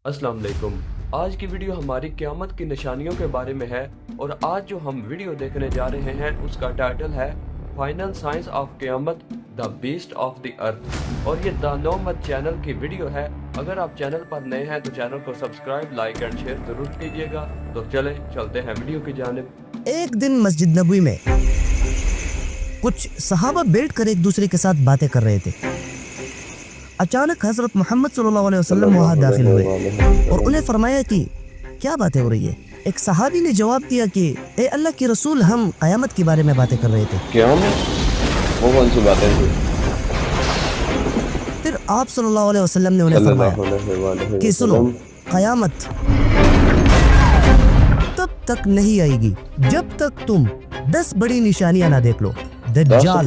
السلام علیکم۔ آج کی ویڈیو ہماری قیامت کی نشانیوں کے بارے میں ہے اور آج جو ہم ویڈیو دیکھنے جا رہے ہیں اس کا ٹائٹل ہے فائنل سائنس آف قیامت دا بیسٹ آف دی ارتھ، اور یہ دا نومد چینل کی ویڈیو ہے۔ اگر آپ چینل پر نئے ہیں تو چینل کو سبسکرائب، لائک اینڈ شیئر ضرور کیجیے گا۔ تو چلیں چلتے ہیں ویڈیو کی جانب۔ ایک دن مسجد نبوی میں کچھ صحابہ بیٹھ کر ایک دوسرے کے ساتھ باتیں کر رہے تھے۔ اچانک حضرت محمد صلی اللہ علیہ وسلم وہاں داخل ہوئے اور انہیں فرمایا کہ کیا باتیں ہو رہی ہے۔ ایک صحابی نے جواب دیا کہ اے اللہ کے رسول، ہم قیامت کے بارے میں باتیں کر رہے تھے۔ قیامت؟ وہ کون سی باتیں تھیں؟ پھر آپ صلی اللہ علیہ وسلم نے انہیں فرمایا کہ سنو، قیامت تب تک نہیں آئے گی جب تک تم 10 بڑی نشانیاں نہ دیکھ لو۔ دجال،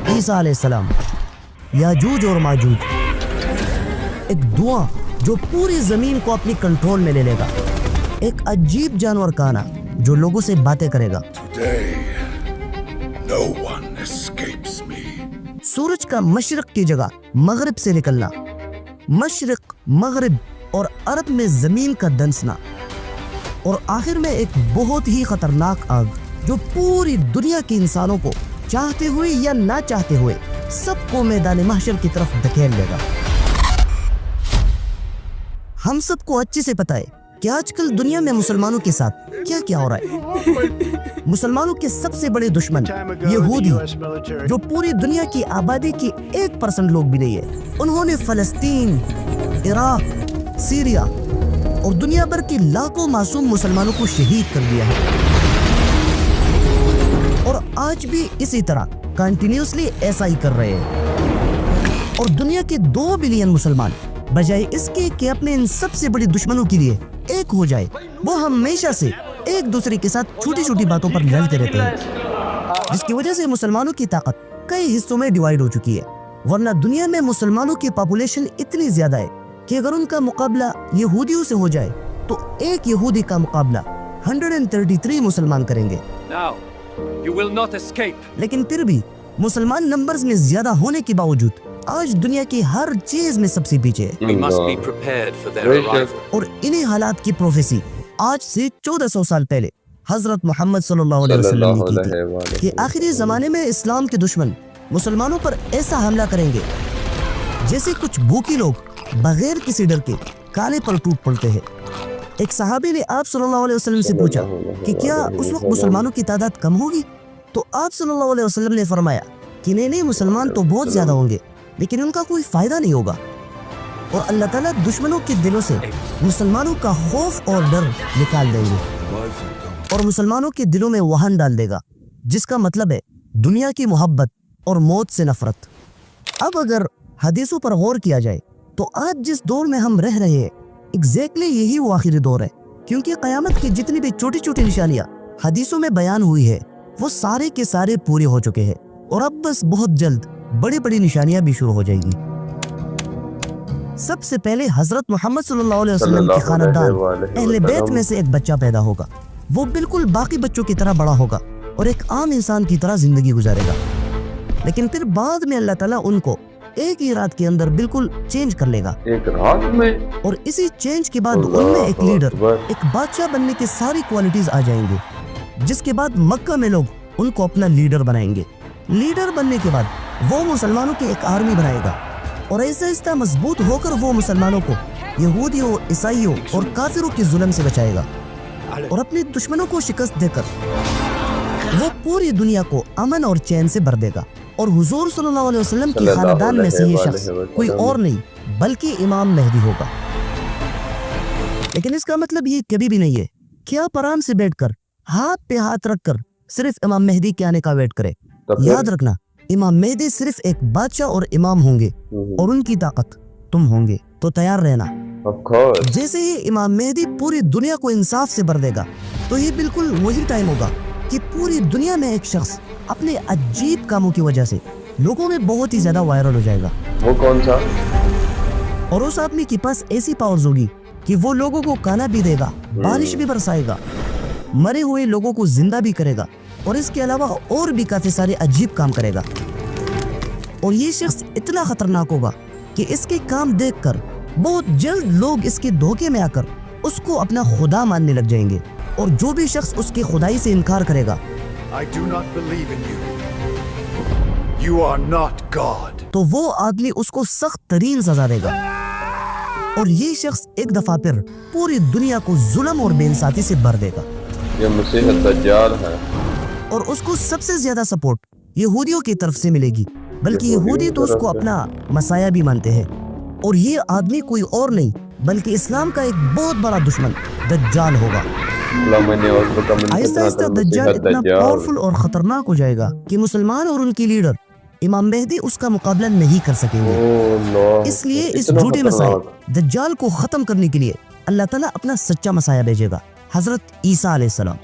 عیسیٰ علیہ السلام، یاجوج اور ماجوج، ایک دھواں جو پوری زمین کو اپنی کنٹرول میں لے لے گا، ایک عجیب جانور کا آنا جو لوگوں سے باتیں کرے گا، سورج کا مشرق کی جگہ مغرب سے نکلنا، مشرق، مغرب اور عرب میں زمین کا دنسنا، اور آخر میں ایک بہت ہی خطرناک آگ جو پوری دنیا کے انسانوں کو چاہتے ہوئے یا نہ چاہتے ہوئے سب کو میدان محشر کی طرف دھکیل لے گا۔ ہم سب کو اچھے سے پتہ ہے کہ آج کل دنیا میں مسلمانوں کے ساتھ کیا کیا ہو رہا ہے۔ مسلمانوں کے سب سے بڑے دشمن یہودی، جو پوری دنیا کی آبادی کی 1% لوگ بھی نہیں ہے، انہوں نے فلسطین، عراق، سیریا اور دنیا بھر کے لاکھوں معصوم مسلمانوں کو شہید کر دیا ہے، اور آج بھی اسی طرح کنٹینیوسلی ایسا ہی کر رہے ہیں۔ اور دنیا کے 2 بلین مسلمان بجائے اس کے کہ اپنے ان سب سے بڑی دشمنوں کے لیے ایک ہو جائے، وہ ہمیشہ سے ایک دوسرے کے ساتھ چھوٹی چھوٹی باتوں پر لڑتے رہتے ہیں، جس کی وجہ سے مسلمانوں کی طاقت کئی حصوں میں ڈیوائیڈ ہو چکی ہے۔ ورنہ دنیا میں مسلمانوں کی پاپولیشن اتنی زیادہ ہے کہ اگر ان کا مقابلہ یہودیوں سے ہو جائے تو ایک یہودی کا مقابلہ 133 مسلمان کریں گے۔ You will not escape. لیکن پھر بھی مسلمان نمبرز میں زیادہ ہونے کے باوجود آج دنیا کی ہر چیز میں سب سے پیچھے ہے، We must be prepared for their arrival. اور انہی حالات کی پروفیسی آج سے 1400 سال پہلے حضرت محمد صلی اللہ علیہ وسلم نے کی تھی کہ آخری زمانے میں اسلام کے دشمن مسلمانوں پر ایسا حملہ کریں گے جیسے کچھ بھوکی لوگ بغیر کسی ڈر کے کالے پر ٹوٹ پڑتے ہیں۔ ایک صحابی نے آپ صلی اللہ علیہ وسلم سے پوچھا کہ کیا اس وقت مسلمانوں کی تعداد کم ہوگی؟ تو آپ صلی اللہ علیہ وسلم نے فرمایا کہ نہیں، مسلمان تو بہت زیادہ ہوں گے لیکن ان کا کوئی فائدہ نہیں ہوگا، اور اللہ تعالیٰ دشمنوں کے دلوں سے مسلمانوں کا خوف اور ڈر نکال دیں گے اور مسلمانوں کے دلوں میں وہن ڈال دے گا، جس کا مطلب ہے دنیا کی محبت اور موت سے نفرت۔ اب اگر حدیثوں پر غور کیا جائے تو آج جس دور میں ہم رہ رہے ہیں ایگزیکٹلی یہی وہ آخری دور ہے، کیونکہ قیامت کی جتنی بھی چھوٹی چھوٹی نشانیاں حدیثوں میں بیان ہوئی ہے وہ سارے کے سارے پورے ہو چکے ہیں، اور اب بس بہت جلد بڑی بڑی نشانیاں بھی شروع ہو جائیں گی۔ سب سے پہلے حضرت محمد صلی اللہ علیہ وسلم کے خاندان اہل بیت میں سے ایک بچہ پیدا ہوگا، وہ بالکل باقی بچوں کی طرح بڑا ہوگا اور ایک عام انسان کی طرح زندگی گزارے گا، لیکن پھر بعد میں اللہ تعالیٰ ان کو ایک ہی رات کے اندر بالکل چینج کر لے گا، ایک رات میں، اور اسی چینج کے بعد ان میں ایک لیڈر، ایک بادشاہ بننے کی ساری کوالٹیز آ جائیں گے، جس کے بعد مکہ میں لوگ ان کو اپنا لیڈر بنائیں گے۔ لیڈر بننے کے بعد وہ مسلمانوں کی ایک آرمی بنائے گا، اور ایسا ایسا مضبوط ہو کر وہ مسلمانوں کو یہودیوں، عیسائیوں اور کافروں کے ظلم سے بچائے گا، اور اپنے دشمنوں کو شکست دے کر وہ پوری دنیا کو امن اور چین سے بھر دے گا۔ اور حضور صلی اللہ علیہ وسلم کی خاندان میں سے یہ شخص کوئی اور نہیں بلکہ امام مہدی ہوگا۔ لیکن اس کا مطلب یہ کبھی بھی نہیں ہے کہ آپ آرام سے بیٹھ کر ہاتھ پہ ہاتھ رکھ کر صرف امام مہدی کے آنے کا ویٹ کریں۔ یاد رکھنا، امام مہدی صرف ایک بادشاہ اور امام ہوں گے، اور ان کی طاقت تم ہوں گے، تو تیار رہنا۔ جیسے ہی امام مہدی پوری دنیا کو انصاف سے بھر دے گا تو یہ بالکل وہی ٹائم ہوگا کہ پوری دنیا میں ایک شخص اپنے عجیب کاموں کی وجہ سے لوگوں میں بہت ہی زیادہ وائرل ہو جائے گا۔ وہ کون سا؟ اور اس آدمی کے پاس ایسی پاورز ہوگی کہ وہ لوگوں کو کھانا بھی دے گا، بارش بھی برسائے گا، مرے ہوئے لوگوں کو زندہ بھی کرے گا، اور اس کے علاوہ اور بھی کافی سارے عجیب کام کرے گا۔ اور یہ شخص اتنا خطرناک ہوگا کہ اس کے کام دیکھ کر بہت جلد لوگ اس کے دھوکے میں آ کر اس کو اپنا خدا ماننے لگ جائیں گے، اور جو بھی شخص اس کی خدائی سے انکار کرے گا I do not believe in you. You are not God. تو وہ آدمی اس کو سخت ترین سزا دے گا، اور یہ شخص ایک دفعہ پھر پوری دنیا کو ظلم اور بے انصافی سے بھر دے گا۔ یہ مسیح الدجال ہے، اور اس کو سب سے زیادہ سپورٹ یہودیوں کی طرف سے ملے گی، بلکہ یہودی تو اس کو اپنا مسیح بھی مانتے ہیں، اور یہ آدمی کوئی اور نہیں بلکہ اسلام کا ایک بہت بڑا دشمن دجال ہوگا۔ آہستہ آہستہ دجال اتنا پاورفل اور خطرناک ہو جائے گا کہ مسلمان اور ان کی لیڈر امام مہدی اس کا مقابلہ نہیں کر سکیں گے۔ اس لیے اس جھوٹے مسیح دجال کو ختم کرنے کے لیے اللہ تعالیٰ اپنا سچا مسیح بھیجے گا، حضرت عیسیٰ علیہ السلام،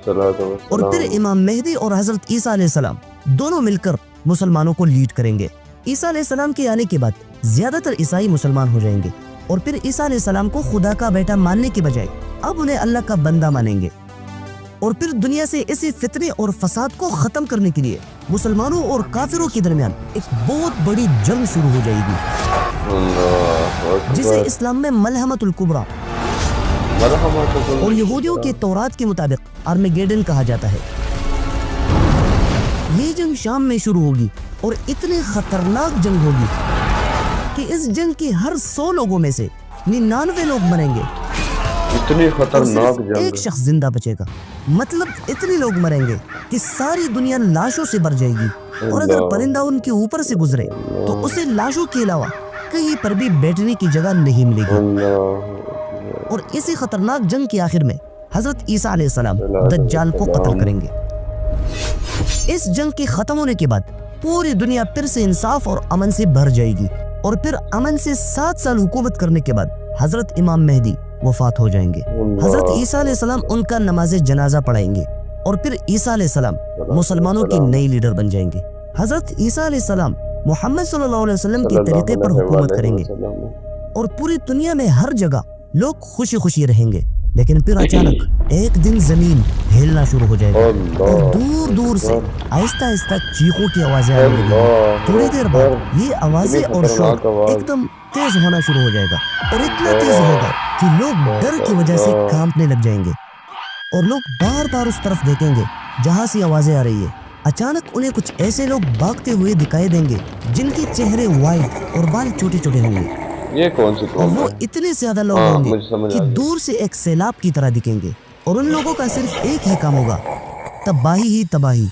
اور پھر امام مہدی اور حضرت عیسیٰ علیہ السلام دونوں مل کر مسلمانوں کو لیڈ کریں گے۔ عیسیٰ علیہ السلام کے آنے کے بعد زیادہ تر عیسائی مسلمان ہو جائیں گے، اور پھر عیسیٰ علیہ السلام کو خدا کا بیٹا ماننے کے بجائے اب انہیں اللہ کا بندہ مانیں گے، اور پھر دنیا سے اسی فتنے اور فساد کو ختم کرنے کے لیے مسلمانوں اور کافروں کے درمیان ایک بہت بڑی جنگ شروع ہو جائے گی، جسے اسلام میں ملحمۃ الکبریٰ اور یہودیوں کے تورات کے مطابق آرمیگیڈن کہا جاتا ہے۔ یہ جنگ شام میں شروع ہوگی، اور اتنی خطرناک جنگ ہوگی کہ اس جنگ کے ہر 100 لوگوں میں سے 99 لوگ مریں گے، اتنی خطرناک صرف جنگ، ایک شخص زندہ بچے گا۔ مطلب اتنے لوگ مریں گے کہ ساری دنیا لاشوں سے بھر جائے گی، اور اگر پرندہ ان کے اوپر سے گزرے تو اسے لاشوں کے علاوہ کہیں پر بھی بیٹھنے کی جگہ نہیں ملے گی۔ اور اسی خطرناک جنگ کے آخر میں حضرت عیسیٰ علیہ السلام دجال کو قتل کریں گے۔ اس جنگ کے ختم ہونے کے بعد پوری دنیا پھر سے انصاف اور امن سے بھر جائے گی، اور پھر امن سے 7 سال حکومت کرنے کے بعد حضرت امام مہدی وفات ہو جائیں گے۔ حضرت عیسیٰ علیہ السلام ان کا نماز جنازہ پڑھائیں گے، اور پھر عیسیٰ علیہ السلام مسلمانوں کی نئی لیڈر بن جائیں گے۔ حضرت عیسیٰ علیہ السلام محمد صلی اللہ علیہ وسلم کے طریقے پر حکومت کریں گے، اور پوری دنیا میں ہر جگہ لوگ خوشی خوشی رہیں گے۔ لیکن پھر اچانک ایک دن زمین ہلنا شروع ہو جائے گا، اور دور دور سے آہستہ آہستہ چیخوں کی آوازیں آنے لگیں گی۔ تھوڑی دیر بعد یہ آوازیں اور شور ایک دم تیز ہونا شروع ہو جائے گا، اور اتنا تیز ہوگا کہ لوگ ڈر کی وجہ سے کانپنے لگ جائیں گے، اور لوگ بار بار اس طرف دیکھیں گے جہاں سے آوازیں آ رہی ہے۔ اچانک انہیں کچھ ایسے لوگ بھاگتے ہوئے دکھائی دیں گے جن کے چہرے وائٹ اور بال چھوٹے چھوٹے ہوں گے، یہ کون سی اور وہ اتنے زیادہ لوگ ہوں گے کہ دور سے ایک سیلاب کی طرح دکھیں گے، اور ان لوگوں کا صرف ایک ہی کام ہوگا، تباہی ہی تباہی۔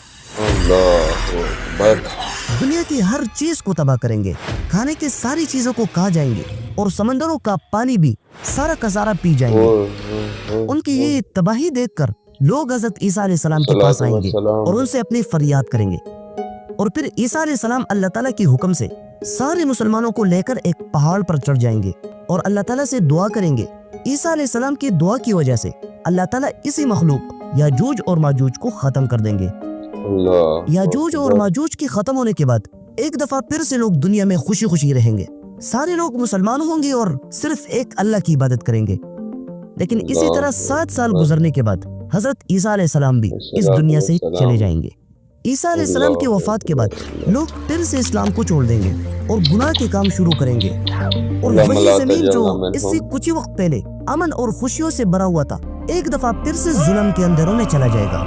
دنیا کی ہر چیز کو تباہ کریں گے، کھانے کی ساری چیزوں کو کھا جائیں گے، اور سمندروں کا پانی بھی سارا کا سارا پی جائیں گے۔ ان کی یہ تباہی دیکھ کر لوگ حضرت عیسیٰ علیہ السلام کے پاس آئیں گے اور ان سے اپنی فریاد کریں گے، اور پھر عیسیٰ علیہ السلام اللہ تعالیٰ کے حکم سے سارے مسلمانوں کو لے کر ایک پہاڑ پر چڑھ جائیں گے، اور اللہ تعالیٰ سے دعا کریں گے۔ عیسیٰ علیہ السلام کی دعا کی وجہ سے اللہ تعالیٰ اسی مخلوق یاجوج اور ماجوج کو ختم کر دیں گے۔ یاجوج اور ماجوج کے ختم ہونے کے بعد ایک دفعہ پھر سے لوگ دنیا میں خوشی خوشی رہیں گے، سارے لوگ مسلمان ہوں گے اور صرف ایک اللہ کی عبادت کریں گے۔ لیکن اسی طرح 7 سال گزرنے کے بعد حضرت عیسیٰ علیہ السلام بھی اس دنیا سے چلے جائیں گے۔ عیسیٰ علیہ السلام کی وفات کے بعد لوگ پھر سے اسلام کو چھوڑ دیں گے اور گناہ کے کام شروع کریں گے، اور وہی زمین جو اس سے کچھ وقت پہلے امن اور خوشیوں سے بھرا ہوا تھا ایک دفعہ پھر سے ظلم کے اندروں میں چلا جائے گا۔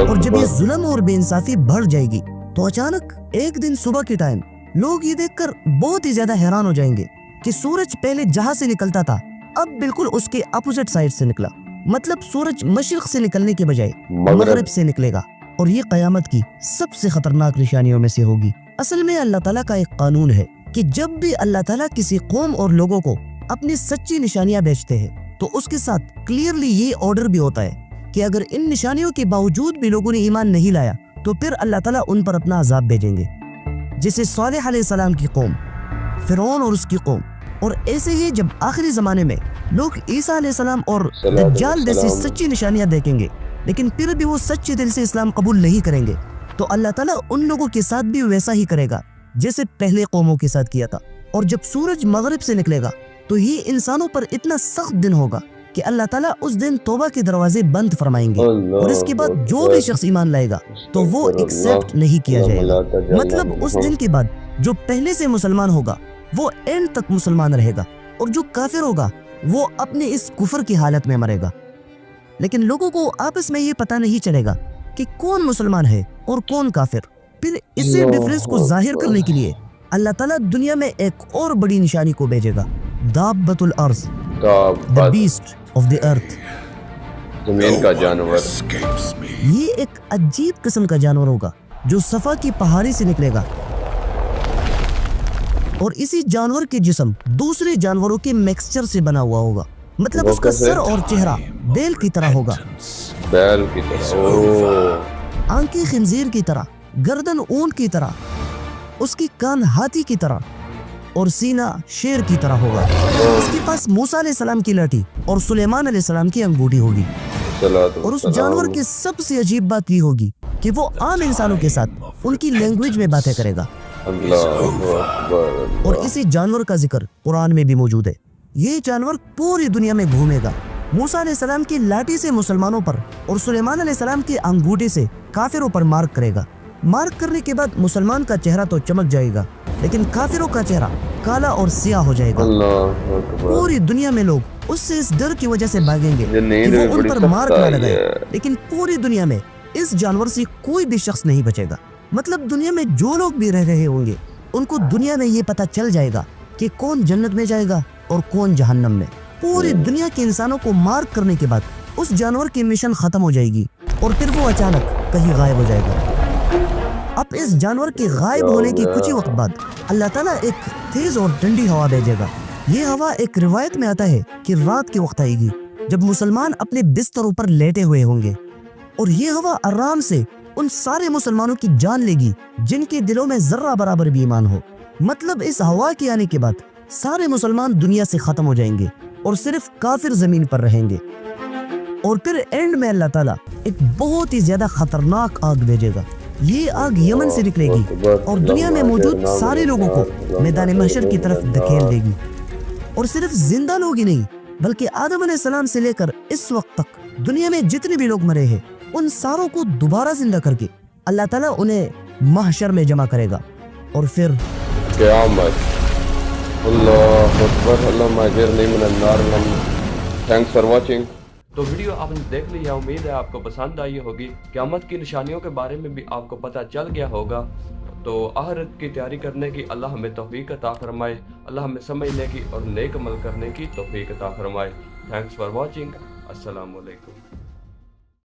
اور جب یہ ظلم اور بے انصافی بڑھ جائے گی تو اچانک ایک دن صبح کے ٹائم لوگ یہ دیکھ کر بہت ہی زیادہ حیران ہو جائیں گے کہ سورج پہلے جہاں سے نکلتا تھا اب بالکل اس کے اپوزٹ سائڈ سے نکلا، مطلب سورج مشرق سے نکلنے کے بجائے مغرب سے نکلے گا، اور یہ قیامت کی سب سے خطرناک نشانیوں میں سے ہوگی۔ اصل میں اللہ تعالیٰ کا ایک قانون ہے کہ جب بھی اللہ تعالیٰ کسی قوم اور لوگوں کو اپنی سچی نشانیاں بھیجتے ہیں تو اس کے ساتھ کلیئرلی یہ آرڈر بھی ہوتا ہے کہ اگر ان نشانیوں کے باوجود بھی لوگوں نے ایمان نہیں لایا تو پھر اللہ تعالیٰ ان پر اپنا عذاب بھیجیں گے، جیسے صالح علیہ السلام کی قوم، فرعون اور اس کی قوم۔ اور ایسے ہی جب آخری زمانے میں لوگ عیسیٰ علیہ السلام اور دجال جیسی سچی نشانیاں دیکھیں گے لیکن پھر بھی وہ سچے دل سے اسلام قبول نہیں کریں گے تو اللہ تعالیٰ ان لوگوں کے ساتھ بھی ویسا ہی کرے گا جیسے پہلے قوموں کے ساتھ کیا تھا۔ اور جب سورج مغرب سے نکلے گا تو یہ انسانوں پر اتنا سخت دن ہوگا کہ اللہ تعالیٰ اس دن توبہ کے دروازے بند فرمائیں گے، اور اس کے بعد جو بھی شخص ایمان لائے گا تو وہ ایکسیپٹ نہیں کیا جائے گا۔ مطلب اس دن کے بعد جو پہلے سے مسلمان ہوگا وہ اینڈ تک مسلمان رہے گا، اور جو کافر ہوگا وہ اپنے اس کفر کی حالت میں مرے گا. لیکن لوگوں کو آپس میں یہ پتہ نہیں چلے گا کہ کون مسلمان ہے اور کون کافر. پھر اسی ڈیفرنس کو ظاہر کرنے کے لیے اللہ تعالیٰ دنیا میں ایک اور بڑی نشانی کو بھیجے گا. دابۃ الارض, the beast of the earth. زمین کا جانور. یہ ایک عجیب قسم کا جانور ہوگا جو صفا کی پہاڑی سے نکلے گا, اور اسی جانور کے جسم دوسرے جانوروں کے میکسچر سے بنا ہوا ہوگا. مطلب اس کا سر اور چہرہ بیل کی طرح ہوگا, بیل کی طرح, آنکھیں خنزیر کی طرح, گردن اونٹ کی طرح, اس کی کان ہاتھی کی طرح اور سینہ شیر کی طرح ہوگا. اس کے پاس موسیٰ علیہ السلام کی لاٹھی اور سلیمان علیہ السلام کی انگوٹھی ہوگی. اور اس جانور کی سب سے عجیب بات یہ ہوگی کہ وہ عام انسانوں کے ساتھ ان کی لینگویج میں باتیں کرے گا. اور اسی جانور کا ذکر قرآن میں بھی موجود ہے. یہ جانور پوری دنیا میں گھومے گا. موسیٰ علیہ السلام کی لاٹھی سے مسلمانوں پر اور سلیمان علیہ السلام کی انگوٹھی سے کافروں پر مارک کرے گا. مارک کرنے کے بعد مسلمان کا چہرہ تو چمک جائے گا, لیکن کافروں کا چہرہ کالا اور سیاہ ہو جائے گا. پوری دنیا میں لوگ اس سے اس ڈر کی وجہ سے بھاگیں گے کہ وہ ان پر مارک نہ لگائے. لیکن پوری دنیا میں اس جانور سے کوئی بھی شخص نہیں بچے گا. مطلب دنیا میں جو لوگ بھی رہ رہے ہوں گے ان کو دنیا میں یہ پتہ چل جائے گا کہ کون جنت میں جائے گا اور کون جہنم میں. پوری دنیا کے انسانوں کو مارک کرنے کے بعد اس جانور کی مشن ختم ہو جائے گی اور پھر وہ اچانک کہیں غائب ہو جائے گا. اب اس جانور کے غائب ہونے کے کچھ ہی وقت بعد اللہ تعالیٰ ایک تیز اور ٹھنڈی ہوا بھیجے گا. یہ ہوا ایک روایت میں آتا ہے کہ رات کے وقت آئے گی جب مسلمان اپنے بستروں پر لیٹے ہوئے ہوں گے, اور یہ ہوا آرام سے ان سارے مسلمانوں کی جان لے گی جن کے دلوں میں ذرہ برابر بھی ایمان ہو. مطلب اس ہوا کے آنے کے بعد سارے مسلمان دنیا سے ختم ہو جائیں گے اور صرف کافر زمین پر رہیں گے. اور پھر اینڈ میں اللہ تعالیٰ ایک بہت ہی زیادہ خطرناک آگ بھیجے گا. یہ آگ یمن سے نکلے گی اور دنیا میں موجود سارے لوگوں کو میدان محشر کی طرف دھکیل دے گی. اور صرف زندہ لوگ ہی نہیں بلکہ آدم علیہ السلام سے لے کر اس وقت تک دنیا میں جتنے بھی لوگ مرے ہیں ان ساروں کو دوبارہ زندہ کر کے اللہ تعالیٰ انہیں محشر میں جمع کرے گا. اور پھر قیامت. اللہ اکبر. اللہم اجرنی من النار. Thanks for watching. تو ویڈیو آپ نے دیکھ لی ہے, امید ہے آپ کو پسند آئی ہوگی. قیامت کی نشانیوں کے بارے میں بھی آپ کو پتہ چل گیا ہوگا. تو آخرت کی تیاری کرنے کی اللہ ہمیں توفیق عطا فرمائے. اللہ ہمیں سمجھنے کی اور نیک عمل کرنے کی توفیق عطا فرمائے. Thanks for watching. السلام علیکم.